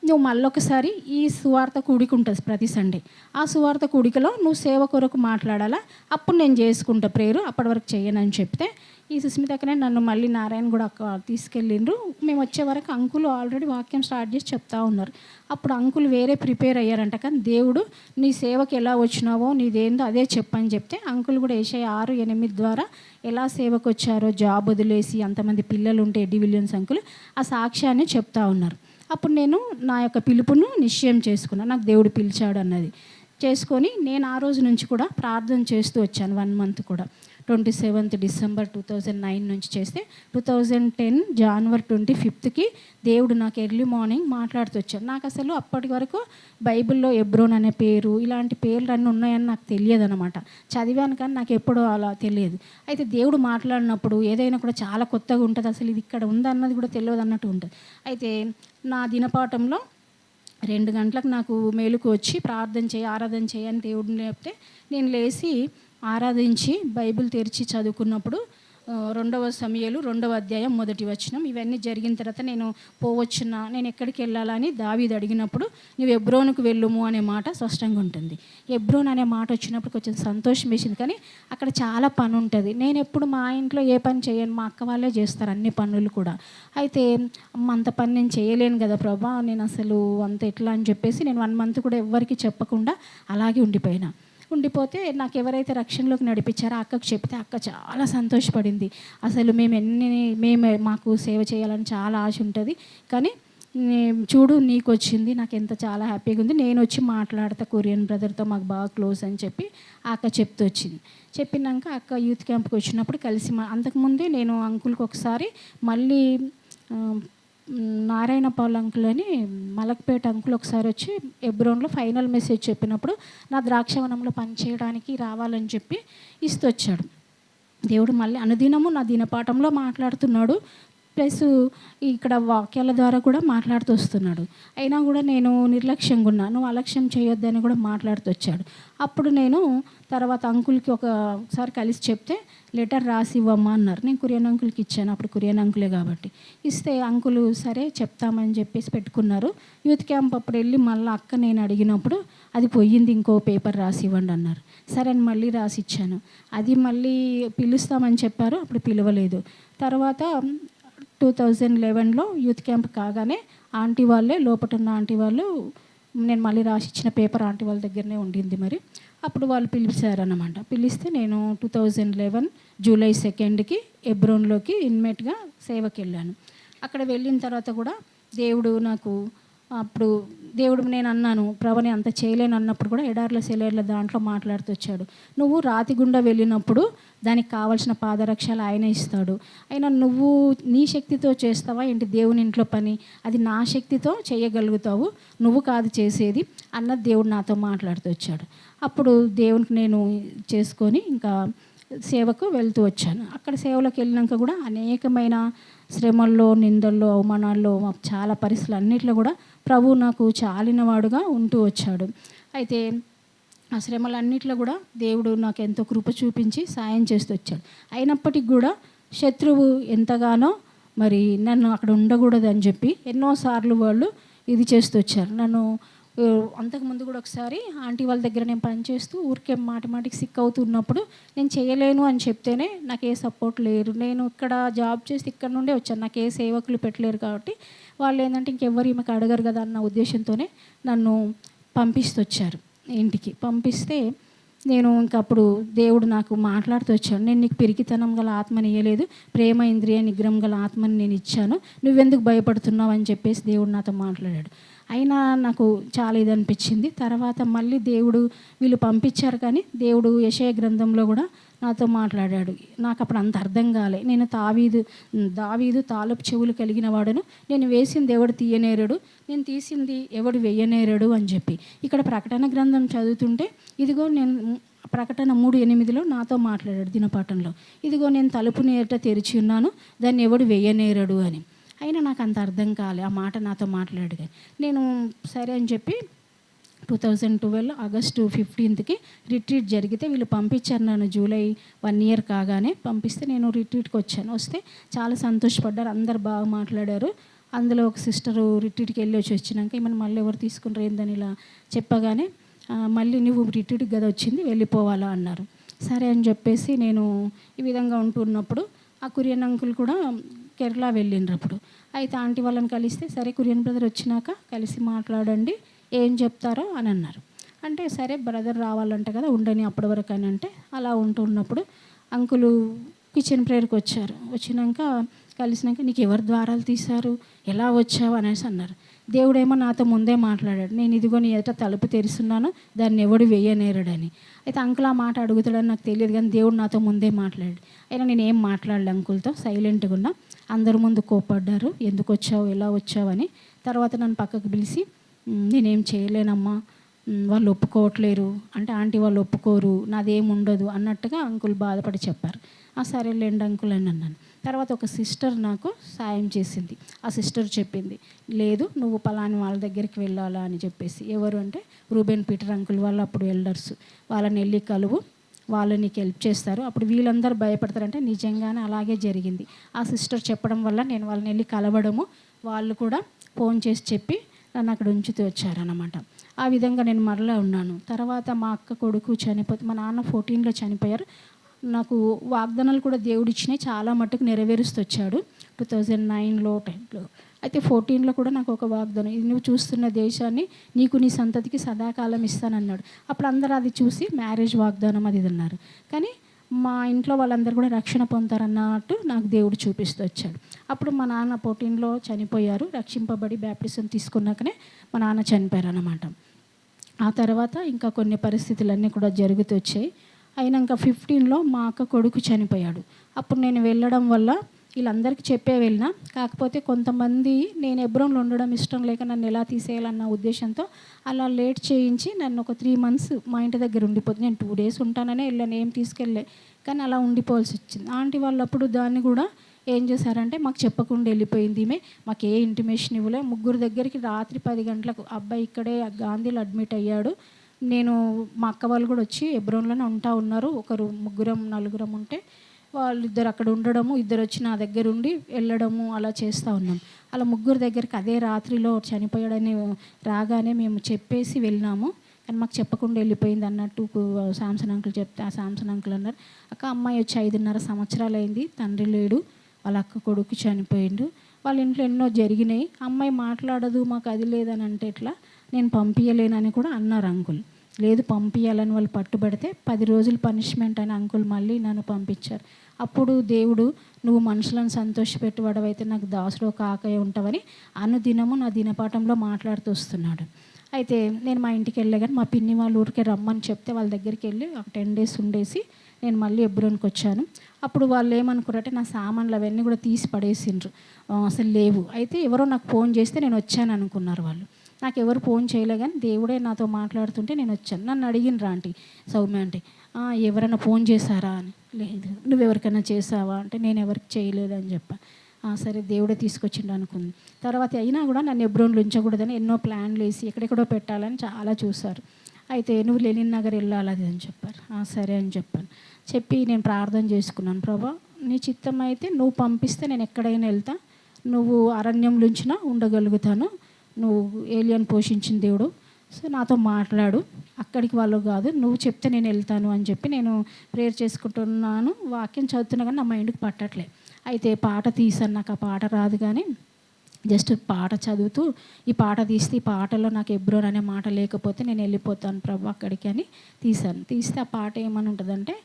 నువ్వు మళ్ళొకసారి ఈ సువార్త కూడిక ఉంటుంది ప్రతి సండే, ఆ సువార్త కూడికలో నువ్వు సేవ కొరకు మాట్లాడాలా, అప్పుడు నేను చేసుకుంటా ప్రేయరు, అప్పటి వరకు చెయ్యనని చెప్తే ఈ సుస్మితకనే నన్ను మళ్ళీ నారాయణ కూడా తీసుకెళ్ళిండ్రు. మేము వచ్చే వరకు అంకులు ఆల్రెడీ వాక్యం స్టార్ట్ చేసి చెప్తా ఉన్నారు. అప్పుడు అంకులు వేరే ప్రిపేర్ అయ్యారంట. కానీ దేవుడు నీ సేవకి ఎలా వచ్చినావో నీదేందో అదే చెప్పని చెప్తే అంకులు కూడా యెషయా 6:8 ద్వారా ఎలా సేవకు వచ్చారో, జాబ్ వదిలేసి అంతమంది పిల్లలు ఉంటే ఎడ్డీ విలియమ్స్ అంకులు ఆ సాక్ష్యాన్ని చెప్తా ఉన్నారు. అప్పుడు నేను నా యొక్క పిలుపును నిశ్చయం చేసుకున్నాను. నాకు దేవుడు పిలిచాడు అన్నది చేసుకొని నేను ఆ రోజు నుంచి కూడా ప్రార్థన చేస్తూ వచ్చాను. 1 మంత్ కూడా 27th డిసెంబర్ 2009 నుంచి చేస్తే 2010 జనవరి 25కి దేవుడు నాకు ఎర్లీ మార్నింగ్ మాట్లాడుతూ వచ్చాడు. నాకు అసలు అప్పటి వరకు బైబిల్లో ఎబ్రోన్ అనే పేరు, ఇలాంటి పేర్లు అన్నీ ఉన్నాయని నాకు తెలియదు అనమాట. చదివాను కానీ నాకు ఎప్పుడూ అలా తెలియదు. అయితే దేవుడు మాట్లాడినప్పుడు ఏదైనా కూడా చాలా కొత్తగా ఉంటుంది. అసలు ఇది ఇక్కడ ఉందన్నది కూడా తెలియదు అన్నట్టు ఉంటుంది. అయితే నా దినపాఠంలో 2 గంటలకు నాకు మేలుకు వచ్చి ఆరాధన చేయి అని దేవుడిని లేపితే నేను లేచి ఆరాధించి బైబిల్ తెరిచి చదువుకున్నప్పుడు 2వ సమూయేలు 2వ అధ్యాయం 1వ వచనం. ఇవన్నీ జరిగిన తర్వాత నేను ఎక్కడికి వెళ్ళాలని దావీదు అడిగినప్పుడు నువ్వు ఎబ్రోనుకు వెళ్ళుము అనే మాట స్పష్టంగా ఉంటుంది. ఎబ్రోన్ అనే మాట వచ్చినప్పుడు కొంచెం సంతోషం వేసింది. కానీ అక్కడ చాలా పని ఉంటుంది. నేను ఎప్పుడు మా ఇంట్లో ఏ పని చేయను, మా అక్క వాళ్ళే చేస్తారు అన్ని పనులు కూడా. అయితే అంత పని నేను చేయలేను కదా ప్రభా, నేను అసలు అంత ఎట్లా అని చెప్పేసి నేను 1 మంత్ కూడా ఎవ్వరికి చెప్పకుండా అలాగే ఉండిపోతే నాకు ఎవరైతే రక్షణలోకి నడిపించారో అక్కకు చెప్తే అక్క చాలా సంతోషపడింది. అసలు మాకు సేవ చేయాలని చాలా ఆశ ఉంటుంది, కానీ చూడు నీకు వచ్చింది, నాకు ఎంత చాలా హ్యాపీగా ఉంది, నేను వచ్చి మాట్లాడతా కొరియన్ బ్రదర్తో, మాకు బాగా క్లోజ్ అని చెప్పి ఆ అక్క చెప్తూ వచ్చింది. చెప్పినాక అక్క యూత్ క్యాంప్కి వచ్చినప్పుడు కలిసి అంతకుముందే నేను అంకుల్కి ఒకసారి మళ్ళీ నారాయణ పాల్ అంకుల్ అని మలక్పేట అంకుల్ ఒకసారి వచ్చి ఎబ్రోన్లో ఫైనల్ మెసేజ్ చెప్పినప్పుడు నా ద్రాక్షవనంలో పనిచేయడానికి రావాలని చెప్పి వచ్చాడు. దేవుడు మళ్ళీ అనుదినము నా దినపాఠంలో మాట్లాడుతున్నాడు, ప్లస్ ఇక్కడ వాక్యాల ద్వారా కూడా మాట్లాడుతూ వస్తున్నాడు. అయినా కూడా నేను నిర్లక్ష్యంగా ఉన్నా, నువ్వు అలక్ష్యం చేయొద్దని కూడా మాట్లాడుతూ వచ్చాడు. అప్పుడు నేను తర్వాత అంకుల్కి ఒకసారి కలిసి చెప్తే లెటర్ రాసి ఇవ్వమ్మా అన్నారు. నేను కురియన్ అంకుల్కి ఇచ్చాను, అప్పుడు కురియన్ అంకులే కాబట్టి ఇస్తే అంకులు సరే చెప్తామని చెప్పేసి పెట్టుకున్నారు. యూత్ క్యాంప్ అప్పుడు వెళ్ళి మళ్ళీ అక్క నేను అడిగినప్పుడు అది పోయింది, ఇంకో పేపర్ రాసి ఇవ్వండి అన్నారు. సరే అని మళ్ళీ రాసి ఇచ్చాను. అది మళ్ళీ పిలుస్తామని చెప్పారు, అప్పుడు పిలవలేదు. తర్వాత 2011లో యూత్ క్యాంప్ కాగానే ఆంటీ వాళ్ళే లోపల ఉన్న ఆంటీ వాళ్ళు, నేను మళ్ళీ రాసి ఇచ్చిన పేపర్ ఆంటీ వాళ్ళ దగ్గరనే ఉండింది. మరి అప్పుడు వాళ్ళు పిలిచారన్నమాట. పిలిస్తే నేను 2011 జూలై 2కి ఎబ్రోన్లోకి ఇన్మేట్గా సేవకి వెళ్ళాను. అక్కడ వెళ్ళిన తర్వాత కూడా దేవుడు నేను అన్నాను ప్రభని అంత చేయలేను అన్నప్పుడు కూడా ఎడార్ల సెలేర్ల దాంట్లో మాట్లాడుతూ వచ్చాడు. నువ్వు రాతి గుండా వెళ్ళినప్పుడు దానికి కావాల్సిన పాదరక్షలు ఆయన ఇస్తాడు. అయినా నువ్వు నీ శక్తితో చేస్తావా ఏంటి దేవుని ఇంట్లో పని, అది నా శక్తితో చేయగలుగుతావు, నువ్వు కాదు చేసేది అన్నది దేవుడు నాతో మాట్లాడుతూ వచ్చాడు. అప్పుడు దేవునికి నేను చేసుకొని ఇంకా సేవకు వెళ్తూ వచ్చాను. అక్కడ సేవలోకి వెళ్ళినాక కూడా అనేకమైన శ్రమల్లో, నిందల్లో, అవమానాల్లో, చాలా పరిస్థితులు అన్నిట్లో కూడా ప్రభువు నాకు చాలినవాడుగా ఉంటూ వచ్చాడు. అయితే ఆ శ్రమలన్నిట్లో కూడా దేవుడు నాకు ఎంతో కృప చూపించి సాయం చేస్తూ వచ్చాడు. అయినప్పటికీ కూడా శత్రువు ఎంతగానో మరి నన్ను అక్కడ ఉండకూడదు అని చెప్పి ఎన్నోసార్లు వాళ్ళు ఇది చేస్తూ వచ్చారు. నన్ను అంతకుముందు కూడా ఒకసారి ఆంటీ వాళ్ళ దగ్గర నేను పనిచేస్తూ ఊరికే మాటికి సిక్ అవుతున్నప్పుడు నేను చేయలేను అని చెప్తేనే నాకు ఏ సపోర్ట్ లేరు. నేను ఇక్కడ జాబ్ చేసి ఇక్కడ నుండే వచ్చాను, నాకు ఏ సేవకులు పెట్టలేరు కాబట్టి వాళ్ళు ఏంటంటే ఇంకెవ్వరు ఈమెకు అడగరు కదా అన్న ఉద్దేశంతోనే నన్ను పంపిస్తొచ్చారు. ఇంటికి పంపిస్తే నేను ఇంకప్పుడు దేవుడు నాకు మాట్లాడుతూ వచ్చాడు. నేను నీకు పిరికితనం గల ఆత్మని ఇవ్వలేదు, ప్రేమ ఇంద్రియ నిగ్రహం గల ఆత్మని నేను ఇచ్చాను, నువ్వెందుకు భయపడుతున్నావు అని చెప్పేసి దేవుడు నాతో మాట్లాడాడు. అయినా నాకు చాలా ఇది అనిపించింది. తర్వాత మళ్ళీ వీళ్ళు పంపించారు, కానీ దేవుడు యెషయా గ్రంథంలో కూడా నాతో మాట్లాడాడు. నాకు అప్పుడు అంత అర్థం కాలే. నేను దావీదు తాళపు చెవులు కలిగిన వాడును, నేను వేసింది ఎవడు తీయనేరడు, నేను తీసింది ఎవడు వెయ్యనేరడు అని చెప్పి ఇక్కడ ప్రకటన గ్రంథం చదువుతుంటే ఇదిగో నేను ప్రకటన 3:8 నాతో మాట్లాడాడు దినపాఠంలో, ఇదిగో నేను తలుపు నేట తెరిచి ఉన్నాను, దాన్ని ఎవడు వెయ్యనేరడు అని. అయినా నాకు అంత అర్థం కాలే, ఆ మాట నాతో మాట్లాడాడు. కానీ నేను సరే అని చెప్పి 2012 ఆగస్టు 15కి రిట్రీట్ జరిగితే వీళ్ళు పంపించారు నన్ను. జూలై 1 year కాగానే పంపిస్తే నేను రిట్రీట్కి వచ్చాను. వస్తే చాలా సంతోషపడ్డారు, అందరు బాగా మాట్లాడారు. అందులో ఒక సిస్టరు రిట్రీట్కి వెళ్ళి వచ్చినాక ఏమన్నా మళ్ళీ ఎవరు తీసుకుని ఏందని ఇలా చెప్పగానే మళ్ళీ నువ్వు రిట్రీట్కి కదా వచ్చింది వెళ్ళిపోవాలా అన్నారు. సరే అని చెప్పేసి నేను ఈ విధంగా ఉంటున్నప్పుడు ఆ కురియన్ అంకుల్ కూడా కేరళ వెళ్ళినప్పుడు అయితే ఆంటీ వాళ్ళని కలిస్తే సరే కురియన్ బ్రదర్ వచ్చినాక కలిసి మాట్లాడండి ఏం చెప్తారో అని అన్నారు. అంటే సరే బ్రదర్ రావాలంట కదా ఉండని అప్పటి వరకు అని అంటే అలా ఉంటున్నప్పుడు అంకులు కిచెన్ ప్రేయర్కి వచ్చారు. వచ్చినాక కలిసినాక నీకు ఎవరు ద్వారాలు తీశారు, ఎలా వచ్చావు అనేసి అన్నారు. దేవుడేమో నాతో ముందే మాట్లాడాడు, నేను ఇదిగో నీ ఎదుట తలుపు తెరుస్తున్నాను, దాన్ని ఎవడు వేయనేరడని. అయితే అంకుల్ ఆ మాట అడుగుతాడని నాకు తెలియదు, కానీ దేవుడు నాతో ముందే మాట్లాడాడు. అయినా నేను ఏం మాట్లాడలే అంకుల్తో, సైలెంట్గా ఉన్నా. అందరి ముందు కోపడ్డారు, ఎందుకు వచ్చావు, ఎలా వచ్చావు అని. తర్వాత నన్ను పక్కకు పిలిచి, నేనేం చేయలేనమ్మా, వాళ్ళు ఒప్పుకోవట్లేరు అంటే, ఆంటీ వాళ్ళు ఒప్పుకోరు, నాదేం ఉండదు అన్నట్టుగా అంకుల్ బాధపడి చెప్పారు. సరేలేండి అంకుల్ అని అన్నాను. తర్వాత ఒక సిస్టర్ నాకు సాయం చేసింది. ఆ సిస్టర్ చెప్పింది, లేదు నువ్వు పలాని వాళ్ళ దగ్గరికి వెళ్ళాలా అని చెప్పేసి. ఎవరు అంటే రూబెన్ పీటర్ అంకుల్ వాళ్ళు అప్పుడు ఎల్డర్స్, వాళ్ళని వెళ్ళి కలువు, వాళ్ళు నీకు హెల్ప్ చేస్తారు. అప్పుడు వీళ్ళందరూ భయపడతారంటే నిజంగానే అలాగే జరిగింది. ఆ సిస్టర్ చెప్పడం వల్ల నేను వాళ్ళని వెళ్ళి కలవడము, వాళ్ళు కూడా ఫోన్ చేసి చెప్పి నన్ను అక్కడ ఉంచుతూ వచ్చారనమాట. ఆ విధంగా నేను మరలా ఉన్నాను. తర్వాత మా అక్క కొడుకు చనిపోతే, మా నాన్న 14లో చనిపోయారు. నాకు వాగ్దానాలు కూడా దేవుడిచ్చినాయి, చాలా మట్టుకు నెరవేరుస్తూ వచ్చాడు 2009లో 10లో. అయితే 14లో కూడా నాకు ఒక వాగ్దానం, ఇది నువ్వు చూస్తున్న దేశాన్ని నీకు నీ సంతతికి సదాకాలం ఇస్తానన్నాడు. అప్పుడు అందరూ అది చూసి మ్యారేజ్ వాగ్దానం అది అన్నారు. కానీ మా ఇంట్లో వాళ్ళందరూ కూడా రక్షణ పొందుతారన్నట్టు నాకు దేవుడు చూపిస్తూ వచ్చాడు. అప్పుడు మా నాన్న 14లో చనిపోయారు. రక్షింపబడి బ్యాప్టిజం తీసుకున్నాకనే మా నాన్న చనిపోయారు అన్నమాట. ఆ తర్వాత ఇంకా కొన్ని పరిస్థితులన్నీ కూడా జరుగుతూ వచ్చాయి. అయినాక 15లో మా అక్క కొడుకు చనిపోయాడు. అప్పుడు నేను వెళ్ళడం వల్ల వీళ్ళందరికీ చెప్పే వెళ్ళిన, కాకపోతే కొంతమంది నేను హెబ్రోన్లో ఉండడం ఇష్టం లేక నన్ను ఎలా తీసేయాలన్న ఉద్దేశంతో అలా లేట్ చేయించి నన్ను ఒక 3 months మా ఇంటి దగ్గర ఉండిపోతుంది. నేను 2 days ఉంటాననే వెళ్ళాను, ఏం తీసుకెళ్ళలే, కానీ అలా ఉండిపోవాల్సి వచ్చింది. ఆంటీ వాళ్ళు అప్పుడు దాన్ని కూడా ఏం చేశారంటే, మాకు చెప్పకుండా వెళ్ళిపోయింది ఈమె, మాకు ఏ ఇంటిమేషన్ ఇవ్వలే. 3 దగ్గరికి రాత్రి 10 గంటలకు అబ్బాయి ఇక్కడే గాంధీలో అడ్మిట్ అయ్యాడు. నేను మా అక్క వాళ్ళు కూడా వచ్చి హెబ్రోన్లోనే ఉన్నారు. ఒకరు 3 ఉంటే వాళ్ళిద్దరు అక్కడ ఉండడము, ఇద్దరు వచ్చి నా దగ్గర ఉండి వెళ్ళడము అలా చేస్తూ ఉన్నాం. అలా 3 దగ్గరికి అదే రాత్రిలో చనిపోయాడని రాగానే మేము చెప్పేసి వెళ్ళినాము. కానీ మాకు చెప్పకుండా వెళ్ళిపోయింది అన్నట్టు శాంసన్ అంకుల్ చెప్తే, ఆ శాంసన్ అంకుల్ అన్నారు, అక్క అమ్మాయి వచ్చి 5.5 సంవత్సరాలు అయింది, తండ్రి లేడు, వాళ్ళ అక్క కొడుకు చనిపోయిండు, వాళ్ళ ఇంట్లో ఎన్నో జరిగినాయి, అమ్మాయి మాట్లాడదు, మాకు అది లేదని అంటే ఎట్లా, నేను పంపించలేనని కూడా అన్నారు అంకుల్. లేదు పంపించాలని వాళ్ళు పట్టుబడితే 10 రోజులు పనిష్మెంట్ అని అంకుల్ మళ్ళీ నన్ను పంపించారు. అప్పుడు దేవుడు, నువ్వు మనుషులను సంతోషపెట్టువాడవైతే నాకు దాసుడు కాకయే ఉంటావని అనుదినము నా దినపాఠంలో మాట్లాడుతూ వస్తున్నాడు. అయితే నేను మా ఇంటికి వెళ్ళే, కానీ మా పిన్ని వాళ్ళ ఊరికే రమ్మని చెప్తే వాళ్ళ దగ్గరికి వెళ్ళి ఒక 10 days ఉండేసి నేను మళ్ళీ హెబ్రోన్కి వచ్చాను. అప్పుడు వాళ్ళు ఏమనుకున్నారంటే నా సామాన్లు అవన్నీ కూడా తీసి పడేసిండ్రు, అసలు లేవు. అయితే ఎవరో నాకు ఫోన్ చేస్తే నేను వచ్చాను అనుకున్నారు వాళ్ళు. నాకు ఎవరు ఫోన్ చేయలే, కానీ దేవుడే నాతో మాట్లాడుతుంటే నేను వచ్చాను. నన్ను అడిగినరా ఆంటీ, సౌమ్య అంటే, ఎవరైనా ఫోన్ చేశారా అని. లేదు. నువ్వెవరికైనా చేసావా అంటే, నేను ఎవరికి చేయలేదు అని చెప్పా. సరే దేవుడే తీసుకొచ్చిండు అనుకుంది. తర్వాత అయినా కూడా నన్ను హెబ్రోన్లో ఉంచకూడదని ఎన్నో ప్లాన్లు వేసి ఎక్కడెక్కడో పెట్టాలని చాలా చూశారు. అయితే నువ్వు లెనిన్ నగర్ వెళ్ళాలి అది అని చెప్పారు. సరే అని చెప్పాను. చెప్పి నేను ప్రార్థన చేసుకున్నాను, ప్రభా నీ చిత్తం అయితే నువ్వు పంపిస్తే నేను ఎక్కడైనా వెళ్తా, నువ్వు అరణ్యంలో ఉంచినా ఉండగలుగుతాను, నువ్వు ఏలియన్ పోషించిన దేవుడు, సో నాతో మాట్లాడు, అక్కడికి వాళ్ళు కాదు, నువ్వు చెప్తే నేను వెళ్తాను అని చెప్పి నేను ప్రేయర్ చేసుకుంటున్నాను. వాక్యం చదువుతున్నా కానీ నా మైండ్కి పట్టట్లే. అయితే పాట తీసాను, నాకు ఆ పాట రాదు, కానీ జస్ట్ పాట చదువుతూ ఈ పాట తీస్తే ఈ పాటలో నాకు హెబ్రోన్ అనే మాట లేకపోతే నేను వెళ్ళిపోతాను ప్రభు అక్కడికి అని తీశాను. తీస్తే ఆ పాట ఏమని ఉంటుందంటే,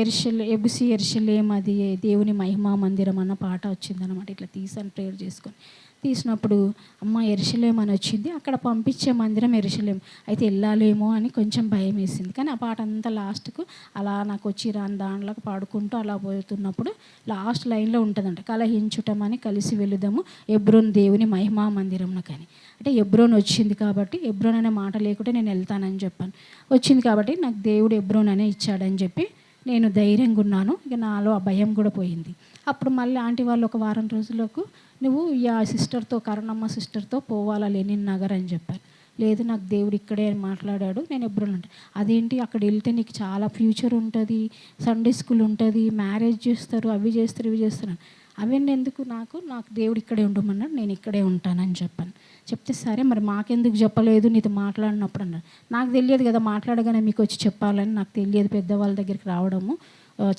ఎరుషలేం అది దేవుని మహిమా మందిరం అన్న పాట వచ్చిందనమాట. ఇట్లా తీసాను ప్రేయర్ చేసుకొని. తీసినప్పుడు అమ్మ యెరూషలేం అని వచ్చింది, అక్కడ పంపించే మందిరం యెరూషలేం, అయితే వెళ్ళాలేమో అని కొంచెం భయం వేసింది. కానీ ఆ పాట అంతా లాస్ట్కు అలా నాకు వచ్చి రాని దాంట్లోకి పాడుకుంటూ అలా పోతున్నప్పుడు లాస్ట్ లైన్లో ఉంటుందంట, కలహించుటమని కలిసి వెళుదాము హెబ్రోన్ దేవుని మహిమా మందిరంలో. కానీ అంటే హెబ్రోన్ వచ్చింది కాబట్టి, హెబ్రోన్ అనే మాట లేకుంటే నేను వెళ్తానని చెప్పాను. వచ్చింది కాబట్టి నాకు దేవుడు హెబ్రోన్ అనే ఇచ్చాడని చెప్పి నేను ధైర్యంగా ఉన్నాను. ఇక నాలో ఆ భయం కూడా పోయింది. అప్పుడు మళ్ళీ ఆంటీ వాళ్ళు ఒక వారం రోజులకు, నువ్వు ఆ సిస్టర్తో, కరుణమ్మ సిస్టర్తో పోవాలా లెనిన్ నగర్ అని చెప్పారు. లేదు నాకు దేవుడు ఇక్కడే మాట్లాడాడు, నేను హెబ్రోన్ అంటే, అదేంటి అక్కడ వెళ్తే నీకు చాలా ఫ్యూచర్ ఉంటుంది, సండే స్కూల్ ఉంటుంది, మ్యారేజ్ చేస్తారు, అవి చేస్తారు ఇవి చేస్తారు, అవన్నీ ఎందుకు, నాకు దేవుడు ఇక్కడే ఉండమన్నాడు, నేను ఇక్కడే ఉంటానని చెప్పాను. చెప్తే సరే మరి మాకెందుకు చెప్పలేదు, నీతో మాట్లాడినప్పుడు అన్నాడు. నాకు తెలియదు కదా మాట్లాడగానే మీకు వచ్చి చెప్పాలని, నాకు తెలియదు పెద్దవాళ్ళ దగ్గరికి రావడము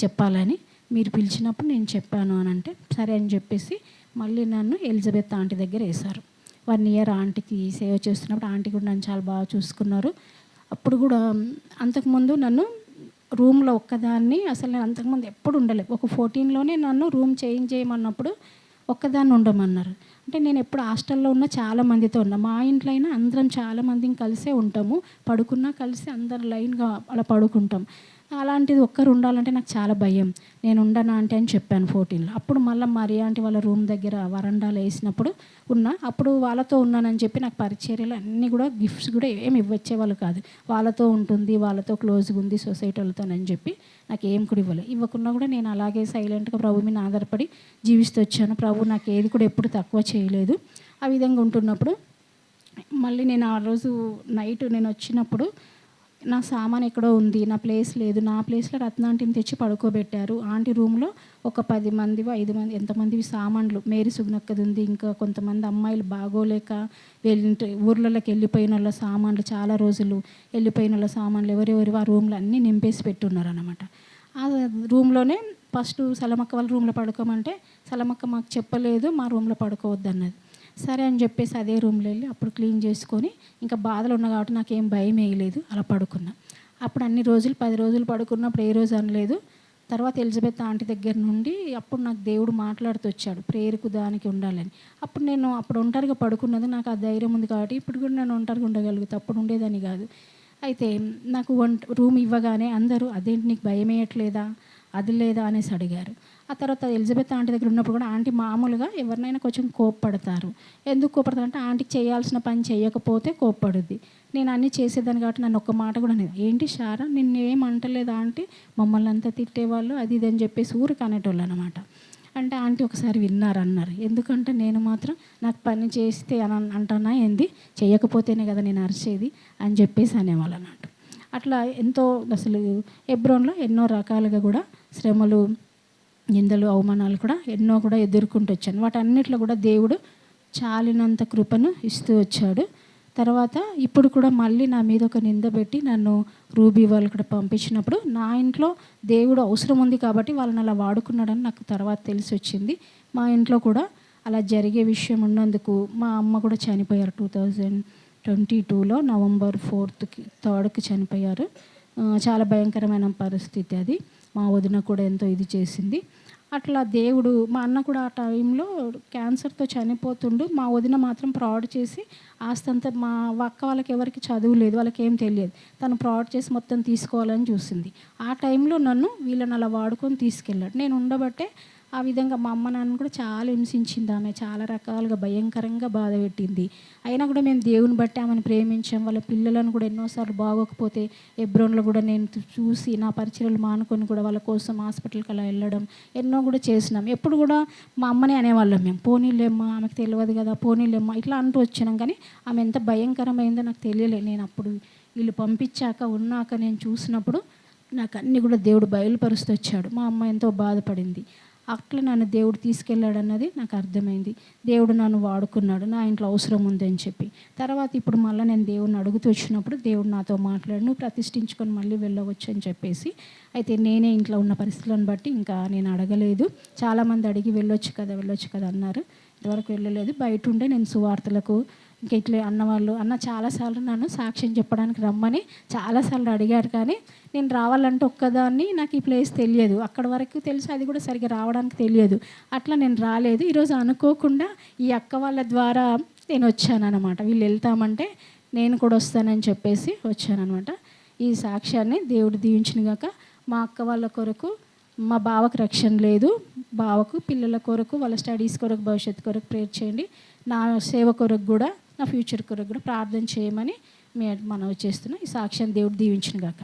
చెప్పాలని, మీరు పిలిచినప్పుడు నేను చెప్పాను అని అంటే సరే అని చెప్పేసి మళ్ళీ నన్ను ఎలిజబెత్ ఆంటీ దగ్గర వేశారు. 1 year ఆంటీకి సేవ చేస్తున్నప్పుడు ఆంటీ కూడా నన్ను చాలా బాగా చూసుకున్నారు. అప్పుడు కూడా అంతకుముందు నన్ను రూమ్లో ఒక్కదాన్ని, అసలు నేను అంతకుముందు ఎప్పుడు ఉండలేదు. ఒక 14లోనే నన్ను రూమ్ చేంజ్ చేయమన్నప్పుడు ఒక్కదాన్ని ఉండమన్నారు. అంటే నేను ఎప్పుడు హాస్టల్లో ఉన్న చాలా మందితో ఉన్నా. మా ఇంట్లో అయినా అందరం చాలా మందిని కలిసే ఉంటాము. పడుకున్నా కలిసి అందరు లైన్‌గా అలా పడుకుంటాం. అలాంటిది ఒక్కరు ఉండాలంటే నాకు చాలా భయం. నేను ఉండను ఆంటీ అని చెప్పాను 14లో. అప్పుడు మళ్ళా మరియా ఆంటీ వాళ్ళ రూమ్ దగ్గర వరండాలో ఏసినప్పుడు ఉన్నా. అప్పుడు వాళ్ళతో ఉన్నానని చెప్పి నాకు పరిచర్యలు అన్నీ కూడా గిఫ్ట్స్ కూడా ఏమి ఇవ్వచ్చేవాళ్ళు కాదు. వాళ్ళతో ఉంటుంది, వాళ్ళతో క్లోజ్‌గా ఉంది సొసైటీలతోనని చెప్పి నాకేం కూడా ఇవ్వలే. ఇవ్వకున్నా కూడా నేను అలాగే సైలెంట్‌గా ప్రభు మీద ఆధారపడి జీవిస్తూ వచ్చాను. ప్రభు నాకు ఏది కూడా ఎప్పుడు తక్కువ చేయలేదు. ఆ విధంగా ఉంటున్నప్పుడు మళ్ళీ నేను ఆ రోజు నైట్ నేను వచ్చినప్పుడు నా సామాను ఎక్కడో ఉంది. నా ప్లేస్ లేదు. నా ప్లేస్‌లో రత్న ఆంటీని తెచ్చి పడుకోబెట్టారు. ఆంటీ రూమ్‌లో ఒక 10 మందివో, 5 మంది ఎంతమందివి సామాన్లు మేరీ సుగుణక్కది ఉంది. ఇంకా కొంతమంది అమ్మాయిలు బాగోలేక ఊర్లలోకి వెళ్ళిపోయినోళ్ళ సామాన్లు చాలా రోజులు వెళ్ళిపోయినోళ్ళ సామాన్లు ఎవరెవరివో ఆ రూమ్‌లో అన్నీ నింపేసి పెట్టున్నారనమాట. ఆ రూమ్‌లోనే ఫస్ట్ సలమక్క వాళ్ళ రూమ్‌లో పడుకోమంటే సలమక్క మాకు చెప్పలేదు, మా రూమ్‌లో పడుకోవద్దన్నది. సరే అని చెప్పేసి అదే రూమ్‌లో వెళ్ళి అప్పుడు క్లీన్ చేసుకొని ఇంకా బాధలో ఉన్నా కాబట్టి నాకేం భయం వేయలేదు. అలా పడుకున్నా. అప్పుడు అన్ని రోజులు 10 రోజులు పడుకున్నప్పుడు ఏ రోజు అనలేదు. తర్వాత ఎలిజబెత్ ఆంటీ దగ్గర నుండి అప్పుడు నాకు దేవుడు మాట్లాడుతూ వచ్చాడు. ప్రేయర్‌కు దానికి ఉండాలని. అప్పుడు నేను అప్పుడు ఒంటరిగా పడుకున్నది. నాకు ఆ ధైర్యం ఉంది కాబట్టి ఇప్పుడు కూడా నేను ఒంటరిగా ఉండగలుగుతా. అప్పుడు ఉండేదాన్ని కాదు. అయితే నాకు రూమ్ ఇవ్వగానే అందరూ అదేంటి నీకు భయమేయట్లేదా? అది లేదా అనేసి అడిగారు. ఆ తర్వాత ఎలిజబెత్ ఆంటీ దగ్గర ఉన్నప్పుడు కూడా ఆంటీ మామూలుగా ఎవరినైనా కొంచెం కోప్పడతారు. ఎందుకు కోప్పడతారంటే ఆంటీకి చేయాల్సిన పని చేయకపోతే కోప్పడుద్ది. నేను అన్నీ చేసేదాన్ని కాబట్టి నన్ను ఒక్క మాట కూడా అనేది ఏంటి షారా నిన్నేం అంటలేదా ఆంటీ మమ్మల్ని అంతా తిట్టేవాళ్ళు అది ఇది అని చెప్పేసి ఊరికి అనేటోళ్ళు అనమాట. అంటే ఆంటీ ఒకసారి విన్నారన్నారు. ఎందుకంటే నేను మాత్రం నాకు పని చేస్తే అని అంటానా ఏంది చేయకపోతేనే కదా నేను అరిచేది అని చెప్పేసి అనేవాళ్ళు అన్నట్టు. అట్లా ఎంతో అసలు హెబ్రోన్‌లో ఎన్నో రకాలుగా కూడా శ్రమలు, నిందలు, అవమానాలు కూడా ఎన్నో కూడా ఎదుర్కొంటూ వచ్చాను. వాటన్నిటిలో కూడా దేవుడు చాలినంత కృపను ఇస్తూ వచ్చాడు. తర్వాత ఇప్పుడు కూడా మళ్ళీ నా మీద ఒక నింద పెట్టి నన్ను రూబీ వాళ్ళు కూడా పంపించినప్పుడు నా ఇంట్లో దేవుడు అవసరం ఉంది కాబట్టి వాళ్ళని అలా వాడుకున్నాడని నాకు తర్వాత తెలిసి వచ్చింది. మా ఇంట్లో కూడా అలా జరిగే విషయం ఉన్నందుకు మా అమ్మ కూడా చనిపోయారు 2022లో నవంబర్ 3కి చనిపోయారు. చాలా భయంకరమైన పరిస్థితి అది. మా వదిన కూడా ఎంతో ఇది చేసింది. అట్లా దేవుడు మా అన్న కూడా ఆ టైంలో క్యాన్సర్తో చనిపోతుండు. మా వదిన మాత్రం ఫ్రాడ్ చేసి ఆస్తంతా మా అక్క వాళ్ళకి ఎవరికి చదువు లేదు, వాళ్ళకేం తెలియదు. తను ఫ్రాడ్ చేసి మొత్తం తీసుకోవాలని చూసింది. ఆ టైంలో నన్ను వీళ్ళని అలా వాడుకొని తీసుకెళ్ళాడు. నేను ఉండబట్టే ఆ విధంగా మా అమ్మ నాన్న కూడా చాలా హింసించింది. ఆమె చాలా రకాలుగా భయంకరంగా బాధ పెట్టింది. అయినా కూడా మేము దేవుని బట్టి ఆమెను ప్రేమించాం. వాళ్ళ పిల్లలను కూడా ఎన్నోసార్లు బాగోకపోతే హెబ్రోన్లో కూడా నేను చూసి నా పరిచర్యలు మానుకొని కూడా వాళ్ళ కోసం హాస్పిటల్కి అలా వెళ్ళడం ఎన్నో కూడా చేసినాం. ఎప్పుడు కూడా మా అమ్మనే అనేవాళ్ళం మేము, పోనీలేమ్మా ఆమెకు తెలియదు కదా, పోనీలేమ్మా ఇట్లా అంటూ వచ్చినాం. కానీ ఆమె ఎంత భయంకరమైందో నాకు తెలియలేదు. నేను అప్పుడు వీళ్ళు పంపించాక ఉన్నాక నేను చూసినప్పుడు నాకు అన్నీ కూడా దేవుడు బయలుపరుస్తూ వచ్చాడు. మా అమ్మ ఎంతో బాధపడింది. అట్లా నన్ను దేవుడు తీసుకెళ్ళాడు అన్నది నాకు అర్థమైంది. దేవుడు నన్ను వాడుకున్నాడు, నా ఇంట్లో అవసరం ఉంది అని చెప్పి. తర్వాత ఇప్పుడు మళ్ళీ నేను దేవుడిని అడుగుతూ వచ్చినప్పుడు దేవుడు నాతో మాట్లాడు, నువ్వు ప్రతిష్ఠించుకొని మళ్ళీ వెళ్ళవచ్చు అని చెప్పేసి. అయితే నేనే ఇంట్లో ఉన్న పరిస్థితులను బట్టి ఇంకా నేను అడగలేదు. చాలామంది అడిగి వెళ్ళొచ్చు కదా అన్నారు. ఇంతవరకు వెళ్ళలేదు. బయట ఉండే నేను సువార్తలకు ఇంకా ఇట్లా అన్న చాలాసార్లు నన్ను సాక్ష్యం చెప్పడానికి రమ్మని చాలాసార్లు అడిగారు. కానీ నేను రావాలంటే ఒక్కదాన్ని నాకు ఈ ప్లేస్ తెలియదు. అక్కడ వరకు తెలుసు, అది కూడా సరిగ్గా రావడానికి తెలియదు. అట్లా నేను రాలేదు. ఈరోజు అనుకోకుండా ఈ అక్క వాళ్ళ ద్వారా నేను వచ్చానన్నమాట. వీళ్ళు వెళ్తామంటే నేను కూడా వస్తానని చెప్పేసి వచ్చానన్నమాట. ఈ సాక్ష్యాన్ని దేవుడు దీవించునుగాక. మా అక్క వాళ్ళ కొరకు, మా బావకు రక్షణ లేదు, బావకు పిల్లల కొరకు వాళ్ళ స్టడీస్ కొరకు భవిష్యత్తు కొరకు ప్రేయర్ చేయండి. నా సేవ కొరకు కూడా నా ఫ్యూచర్ కొరకు కూడా ప్రార్థన చేయమని మనవి చేస్తున్నాను. ఈ సాక్ష్యాన్ని దేవుడు దీవించునుగాక.